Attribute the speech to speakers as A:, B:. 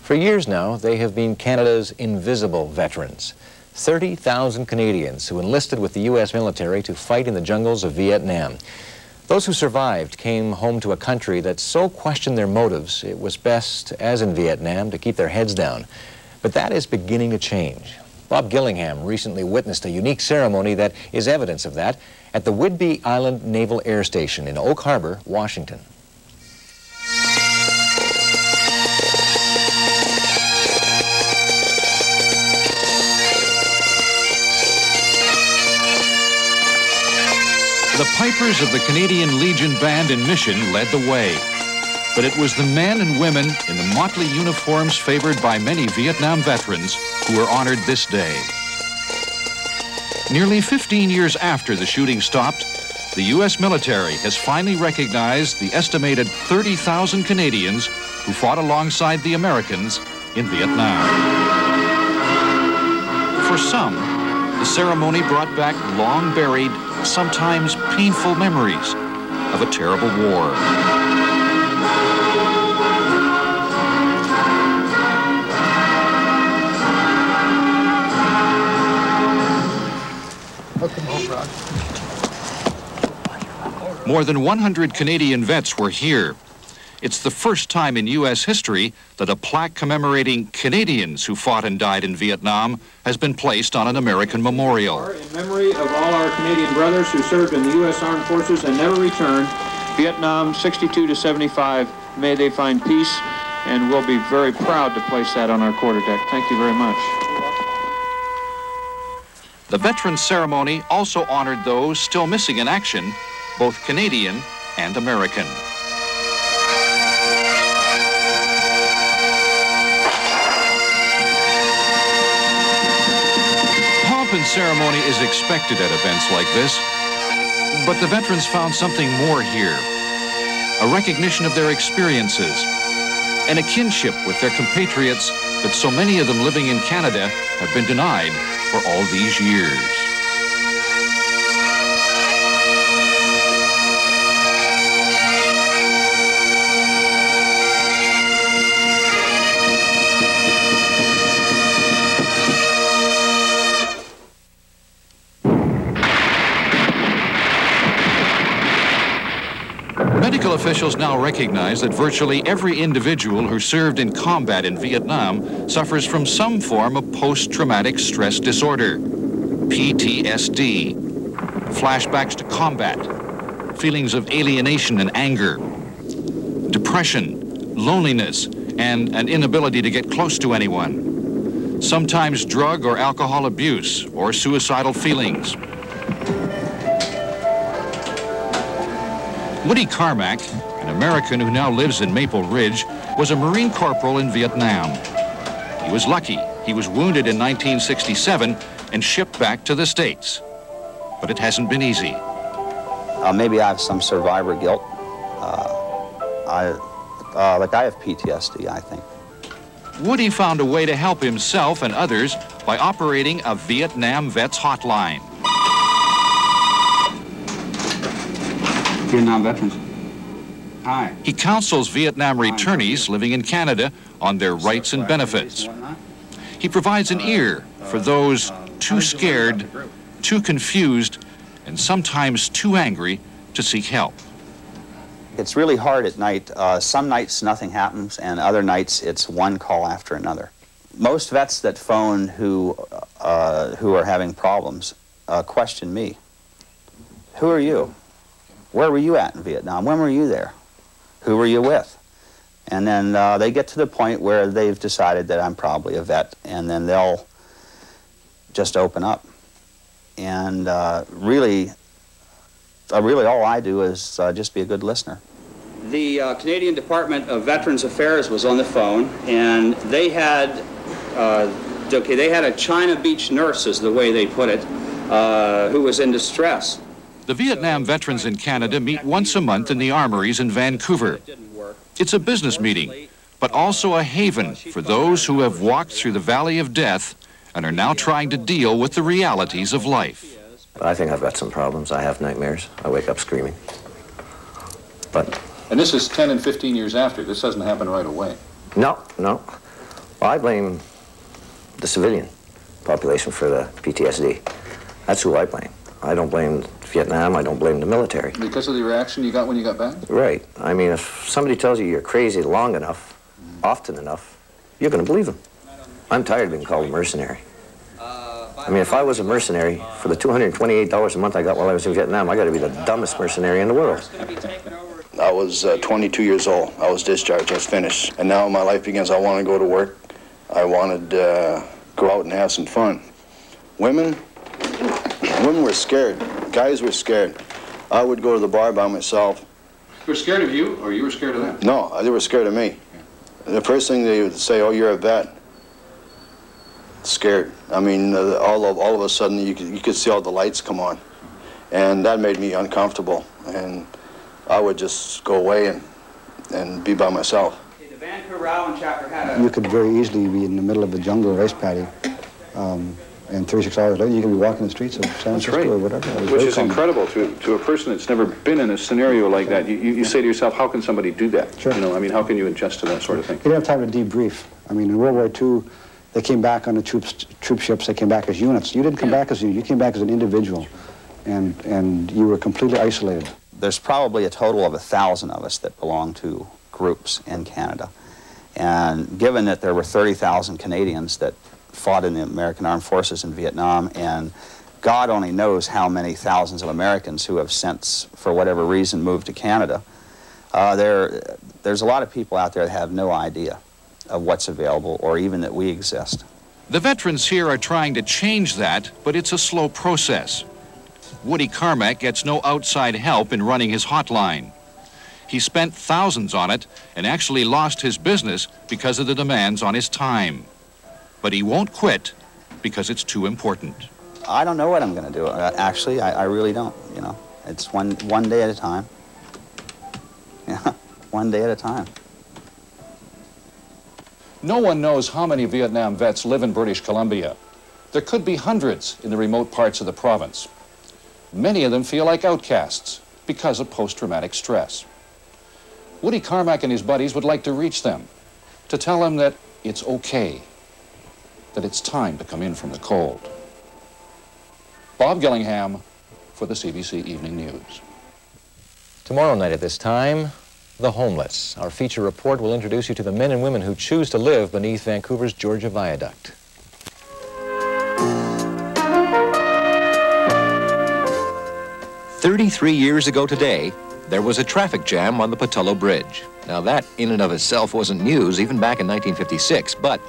A: For years now, they have been Canada's invisible veterans. 30,000 Canadians who enlisted with the U.S. military to fight in the jungles of Vietnam. Those who survived came home to a country that so questioned their motives, it was best, as in Vietnam, to keep their heads down. But that is beginning to change. Bob Gillingham recently witnessed a unique ceremony that is evidence of that at the Whidbey Island Naval Air Station in Oak Harbor, Washington.
B: The pipers of the Canadian Legion Band and Mission led the way. But it was the men and women in the motley uniforms favored by many Vietnam veterans who were honored this day. Nearly 15 years after the shooting stopped, the U.S. military has finally recognized the estimated 30,000 Canadians who fought alongside the Americans in Vietnam. For some, the ceremony brought back long-buried, sometimes painful memories of a terrible war. More than 100 Canadian vets were here. It's the first time in U.S. history that a plaque commemorating Canadians who fought and died in Vietnam has been placed on an American memorial.
C: In memory of all our Canadian brothers who served in the U.S. Armed Forces and never returned, Vietnam 62 to 75, may they find peace, and we'll be very proud to place that on our quarterdeck. Thank you very much.
B: The Veterans Ceremony also honored those still missing in action, both Canadian and American. Pomp and ceremony is expected at events like this, but the veterans found something more here. A recognition of their experiences and a kinship with their compatriots that so many of them living in Canada have been denied for all these years. Medical officials now recognize that virtually every individual who served in combat in Vietnam suffers from some form of post-traumatic stress disorder, PTSD, flashbacks to combat, feelings of alienation and anger, depression, loneliness, and an inability to get close to anyone, sometimes drug or alcohol abuse or suicidal feelings. Woody Carmack, an American who now lives in Maple Ridge, was a Marine corporal in Vietnam. He was lucky. He was wounded in 1967 and shipped back to the States. But it hasn't been easy.
D: Maybe I have some survivor guilt. I have PTSD, I think.
B: Woody found a way to help himself and others by operating a Vietnam Vets Hotline.
E: Vietnam veterans. Hi.
B: He counsels Vietnam returnees living in Canada on their rights and benefits. He provides an ear for those too scared, too confused, and sometimes too angry to seek help.
D: It's really hard at night. Some nights nothing happens, and other nights it's one call after another. Most vets that phone who are having problems question me. Who are you? Where were you at in Vietnam? When were you there? Who were you with? And then they get to the point where they've decided that I'm probably a vet, and then they'll just open up. And really all I do is just be a good listener.
E: The Canadian Department of Veterans Affairs was on the phone, and they had, they had a China Beach nurse, is the way they put it, who was in distress.
B: The Vietnam veterans in Canada meet once a month in the armories in Vancouver. It's a business meeting, but also a haven for those who have walked through the valley of death and are now trying to deal with the realities of life.
F: I think I've got some problems. I have nightmares. I wake up screaming.
G: And this is 10 and 15 years after. This doesn't happen right away.
F: No. Well, I blame the civilian population for the PTSD. That's who I blame. I don't blame Vietnam, I don't blame the military.
G: Because of the reaction you got when you got back?
F: Right. I mean, if somebody tells you you're crazy long enough, often enough, you're going to believe them. I'm tired of being called a mercenary. I mean, if I was a mercenary, for the $228 a month I got while I was in Vietnam, I got to be the dumbest mercenary in the world.
H: I was 22 years old. I was discharged. I was finished. And now my life begins. I want to go to work. I wanted to go out and have some fun. Women were scared. Guys were scared. I would go to the bar by myself.
G: They were scared of you, or you were scared of them?
H: No, they were scared of me. Yeah. The first thing they would say, "Oh, you're a vet." Scared. I mean, all of a sudden, you could see all the lights come on, and that made me uncomfortable. And I would just go away and be by myself.
E: The Vancouver Island chapter had a...
I: You could very easily be in the middle of the jungle rice paddy, and 36 hours later you could be walking the streets of San Francisco or whatever.
G: Which is incredible to a person that's never been in a scenario like that. You say to yourself, how can somebody do that?
I: Sure.
G: You know, I mean, how can you adjust to that sort of thing?
I: You didn't have time to debrief. I mean, in World War II, they came back on the troop ships, they came back as units. You didn't come back as a unit, you came back as an individual, and you were completely isolated.
D: There's probably a total of 1,000 of us that belong to groups in Canada. And given that there were 30,000 Canadians that fought in the American Armed Forces in Vietnam, and God only knows how many thousands of Americans who have since, for whatever reason, moved to Canada, there's a lot of people out there that have no idea of what's available or even that we exist.
B: The veterans here are trying to change that, but it's a slow process. Woody Carmack gets no outside help in running his hotline. He spent thousands on it and actually lost his business because of the demands on his time. But he won't quit because it's too important.
D: I don't know what I'm going to do. Actually, I really don't, you know. It's one day at a time. Yeah, one day at a time.
G: No one knows how many Vietnam vets live in British Columbia. There could be hundreds in the remote parts of the province. Many of them feel like outcasts because of post-traumatic stress. Woody Carmack and his buddies would like to reach them, to tell them that it's okay, that it's time to come in from the cold. Bob Gillingham for the CBC Evening News.
A: Tomorrow night at this time, the homeless. Our feature report will introduce you to the men and women who choose to live beneath Vancouver's Georgia Viaduct. "33 years ago today, there was a traffic jam on the Pattullo Bridge. Now that in and of itself wasn't news even back in 1956, but